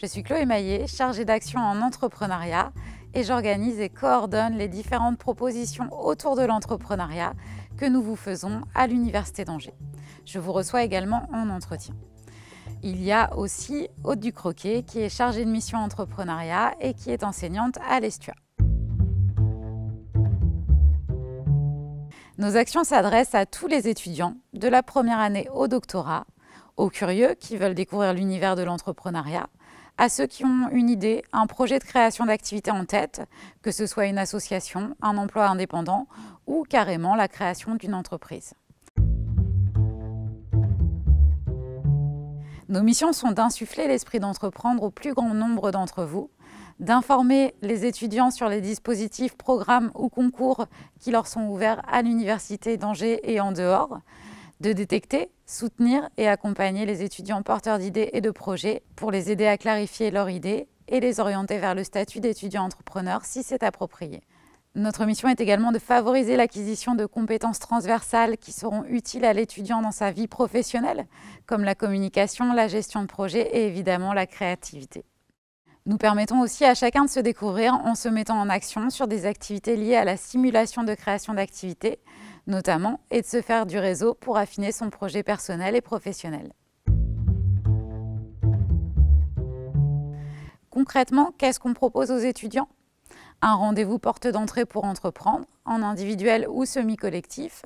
suis Chloé Maillet, chargée d'action en entrepreneuriat et j'organise et coordonne les différentes propositions autour de l'entrepreneuriat que nous vous faisons à l'Université d'Angers. Je vous reçois également en entretien. Il y a aussi Aude Ducroquet qui est chargée de mission entrepreneuriat et qui est enseignante à l'ESTUA. Nos actions s'adressent à tous les étudiants, de la première année au doctorat, aux curieux qui veulent découvrir l'univers de l'entrepreneuriat, à ceux qui ont une idée, un projet de création d'activité en tête, que ce soit une association, un emploi indépendant ou carrément la création d'une entreprise. Nos missions sont d'insuffler l'esprit d'entreprendre au plus grand nombre d'entre vous, d'informer les étudiants sur les dispositifs, programmes ou concours qui leur sont ouverts à l'Université d'Angers et en dehors, de détecter, soutenir et accompagner les étudiants porteurs d'idées et de projets pour les aider à clarifier leurs idées et les orienter vers le statut d'étudiant entrepreneur si c'est approprié. Notre mission est également de favoriser l'acquisition de compétences transversales qui seront utiles à l'étudiant dans sa vie professionnelle, comme la communication, la gestion de projet et évidemment la créativité. Nous permettons aussi à chacun de se découvrir en se mettant en action sur des activités liées à la simulation de création d'activités, notamment, et de se faire du réseau pour affiner son projet personnel et professionnel. Concrètement, qu'est-ce qu'on propose aux étudiants ? Un rendez-vous porte d'entrée pour entreprendre, en individuel ou semi-collectif,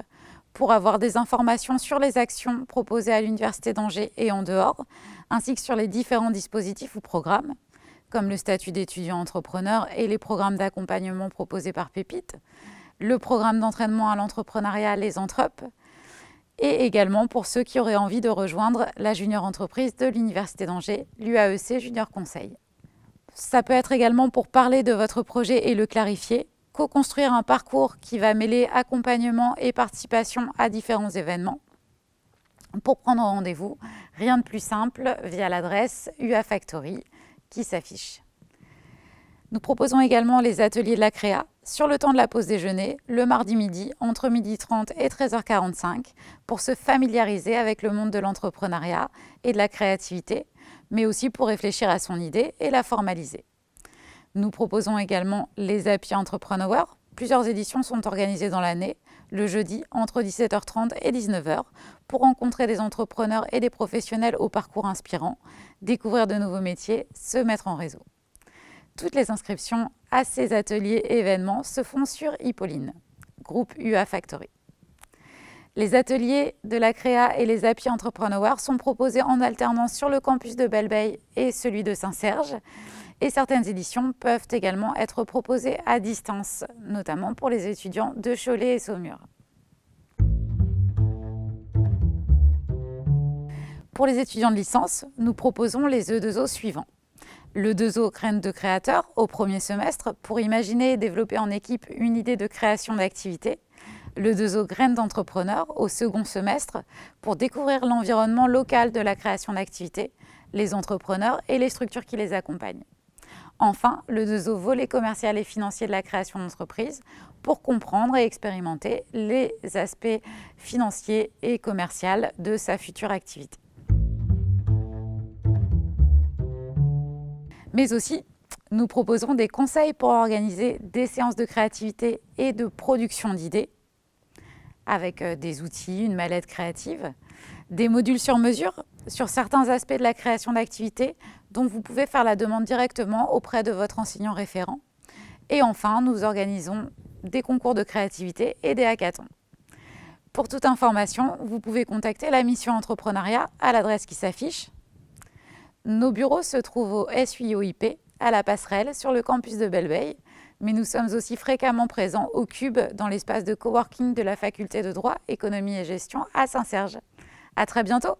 pour avoir des informations sur les actions proposées à l'Université d'Angers et en dehors, ainsi que sur les différents dispositifs ou programmes, comme le statut d'étudiant entrepreneur et les programmes d'accompagnement proposés par Pépite, le programme d'entraînement à l'entrepreneuriat Les Entrep, et également pour ceux qui auraient envie de rejoindre la junior entreprise de l'Université d'Angers, l'UAEC Junior Conseil. Ça peut être également pour parler de votre projet et le clarifier, co-construire un parcours qui va mêler accompagnement et participation à différents événements. Pour prendre rendez-vous, rien de plus simple via l'adresse UA Factory qui s'affiche. Nous proposons également les ateliers de la créa sur le temps de la pause déjeuner, le mardi midi, entre 12h30 et 13h45, pour se familiariser avec le monde de l'entrepreneuriat et de la créativité, mais aussi pour réfléchir à son idée et la formaliser. Nous proposons également les Happy Entrepreneur. Plusieurs éditions sont organisées dans l'année, le jeudi entre 17h30 et 19h, pour rencontrer des entrepreneurs et des professionnels au parcours inspirant, découvrir de nouveaux métiers, se mettre en réseau. Toutes les inscriptions à ces ateliers et événements se font sur Hippolyne, groupe UA Factory. Les ateliers de la créa et les Happy Entrepreneur sont proposés en alternance sur le campus de Belle-Beille et celui de Saint-Serge. Et certaines éditions peuvent également être proposées à distance, notamment pour les étudiants de Cholet et Saumur. Pour les étudiants de licence, nous proposons les E2O suivants. Le 2O graines de créateur au premier semestre pour imaginer et développer en équipe une idée de création d'activité. Le 2O graines d'entrepreneur au second semestre pour découvrir l'environnement local de la création d'activité, les entrepreneurs et les structures qui les accompagnent. Enfin, le 2O volet commercial et financier de la création d'entreprise pour comprendre et expérimenter les aspects financiers et commerciaux de sa future activité. Mais aussi, nous proposons des conseils pour organiser des séances de créativité et de production d'idées avec des outils, une mallette créative, des modules sur mesure sur certains aspects de la création d'activité dont vous pouvez faire la demande directement auprès de votre enseignant référent. Et enfin, nous organisons des concours de créativité et des hackathons. Pour toute information, vous pouvez contacter la mission entrepreneuriat à l'adresse qui s'affiche. Nos bureaux se trouvent au SUIOIP, à la Passerelle, sur le campus de Belle-Beille, mais nous sommes aussi fréquemment présents au Cube, dans l'espace de coworking de la Faculté de droit, économie et gestion à Saint-Serge. À très bientôt!